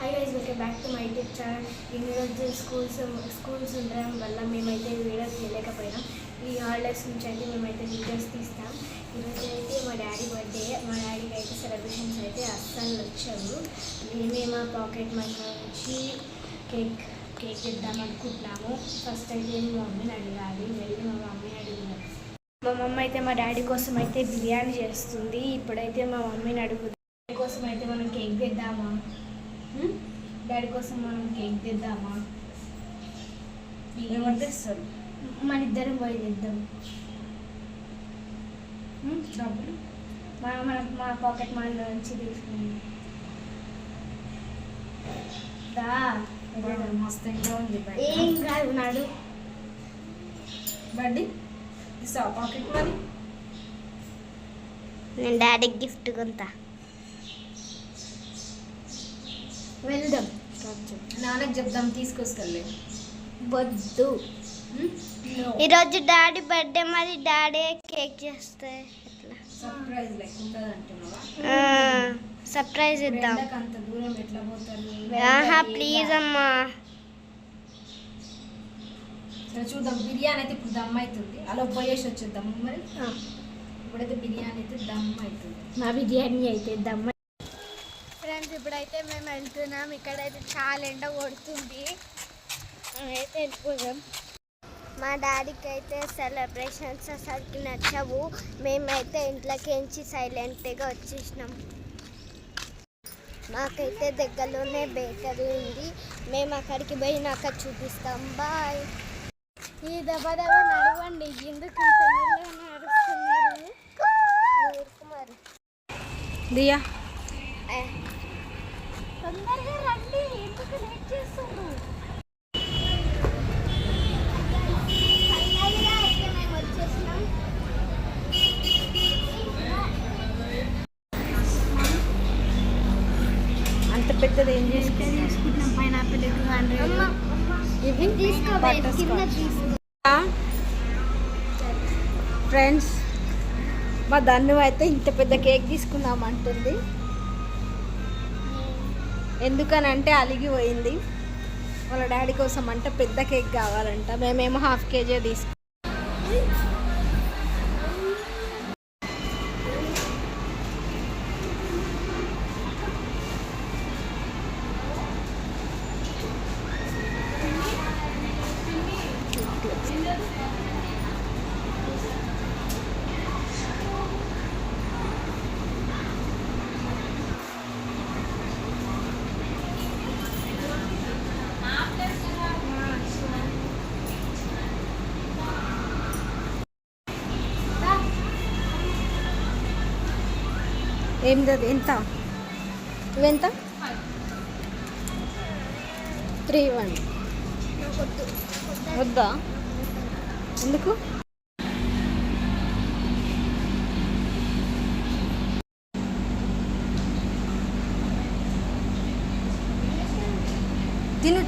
Hi guys, welcome back to my YouTube channel. ఇన్ని రోజులు schools ఉండడం వల్ల మేమైతే వీడియోస్ చేయలేకపోయినాం. ఈ హాలిడేస్ నుంచి అయితే మేమైతే వీడియోస్ తీస్తాం. ఈరోజు అయితే మా డాడీ బర్త్డే. మా డాడీకి అయితే సెలబ్రేషన్స్ అయితే అస్సలు వచ్చావు. మేమే మా పాకెట్ మనీ నుంచి కేక్ ఇద్దాం అనుకుంటున్నాము. ఫస్ట్ అయితే మా మమ్మీని అడగాలి. వెళ్ళి మా మమ్మీని అడిగినాం. మా మమ్మీ అయితే మా డాడీ కోసం అయితే బిర్యానీ చేస్తుంది. ఇప్పుడైతే మా మమ్మీని అడుగుదాం. డాడీ కోసం అయితే మనం కేక్ తెద్దామా? డాడీ కోసం మనం కేక్ తెద్దామా? ఎవరు తెస్తారు? మన ఇద్దరం పోయి తెద్దాం. డబ్బులు మా పాకెట్ మనీ నుంచి తీసుకుందాం. మస్తు ఉంది. ఏం కాదు నాడు బడ్డీ ఇస్తావా పాకెట్ మనీ? నేను డాడీకి గిఫ్ట్ కొంత. వెళ్దాం. నాన్నకు చెప్దాం తీసుకొస్తాలే. వద్దు. ఈరోజు డాడీ బర్త్డే, మరి డాడీ కేక్ చేస్తే ఎట్లా? సర్ప్రైజ్ లైక్ ఉంటుంది అంటున్నావా? సర్ప్రైజ్ ఇద్దాం. అంత దూరం ఎట్లా పోతారు? ప్లీజ్ అమ్మా. సరే చూద్దాం. బిర్యానీ అయితే ఇప్పుడు దమ్ అవుతుంది. అలా పోయేసి వచ్చేద్దాం. మరి ఇప్పుడైతే బిర్యానీ అయితే దమ్ అవుతుంది. మా బిర్యానీ అయితే దమ్. ఫ్రెండ్స్, ఇప్పుడైతే మేము వెళ్తున్నాం. ఇక్కడైతే చాలా ఎండ కొడుతుంది. అయితే వెళ్ళిపోదాం. మా డాడీకి అయితే సెలబ్రేషన్స్ అసలుకి నచ్చవు. మేమైతే ఇంట్లోకి సైలెంట్గా వచ్చేసినాం. మాకైతే దగ్గరలోనే బేకరీ ఉంది. మేము అక్కడికి పోయినాక చూపిస్తాం. బాయ్. ఈ దెబ్బ నడవండి. ఎందుకు ఇంత నడుస్తున్నారు? మరి దియా తొందరగా రండి. ఎందుకు లేట్ చేస్తున్నారు? అయితే మేము వచ్చేసినాం. అంత పెద్దది ఏం తీసుకుంటున్నాం. పైనాపిల్ 200. ఇవి ఫ్రెండ్స్, మా దన్ను అయితే ఇంత పెద్ద కేక్ తీసుకుందాం అంటుంది. ఎందుకనంటే అలిగిపోయింది. వాళ్ళ డాడీ కోసం అంటే పెద్ద కేక్ కావాలంట. మేమేమో ½ కేజీ తీసుకు. ఏంటది? ఎంత? ఇవెంత? 3 వద్దా? ఎందుకు?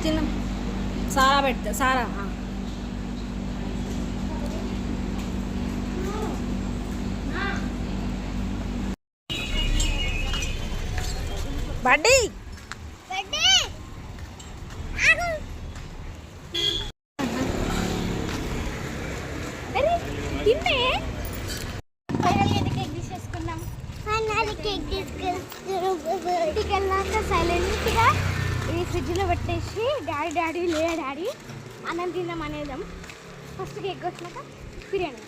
తిను సారా పెడతా. సారా బడ్డీ ఇంటికి వెళ్ళాక సైలెంట్గా ఈ ఫ్రిడ్జ్లో పెట్టేసి డాడీ అన్నం తిన్నాం అనేదాం. ఫస్ట్ కేక్ వచ్చినాక బిర్యానీ.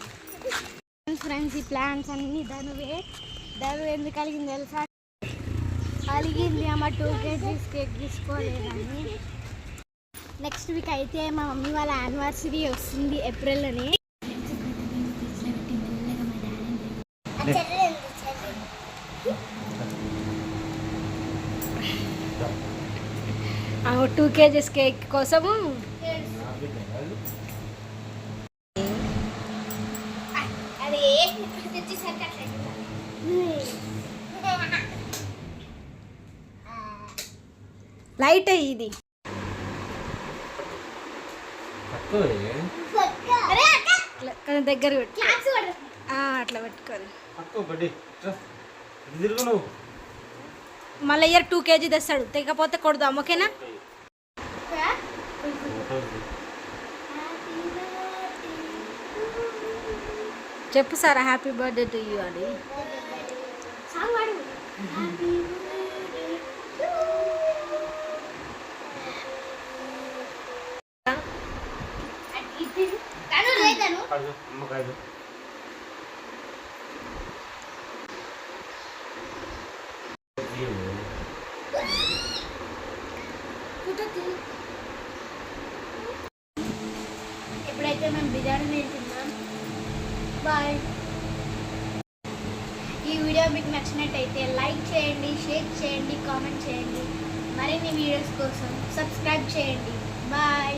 ఫ్రెండ్స్, ఈ ప్లాన్స్ అన్నీ ధనువే ఎందుకు కలిగింది తెలుసా? అలిగింది అమ్మ 2 కేజీస్ కేక్ తీసుకోలేదని. నెక్స్ట్ వీక్ అయితే మా మమ్మీ వాళ్ళ యానివర్సరీ వస్తుంది, ఏప్రిల్లోని. ఆ 2 కేజీస్ కేక్ కోసము లైట్ ఇది దగ్గర పెట్టు. అట్లా పెట్టుకోవాలి. మళ్ళీ ఇయర్ 2 kg తెస్తాడు, తెగపోతే కొడదాం, ఓకేనా? చెప్పు sir happy birthday to you అని. ఇప్పుడైతే మేము బిర్యానీ తింటున్నాం. బాయ్. ఈ వీడియో మీకు నచ్చినట్టయితే లైక్ చేయండి, షేర్ చేయండి, కామెంట్ చేయండి. మరిన్ని వీడియోస్ కోసం సబ్స్క్రైబ్ చేయండి. బాయ్.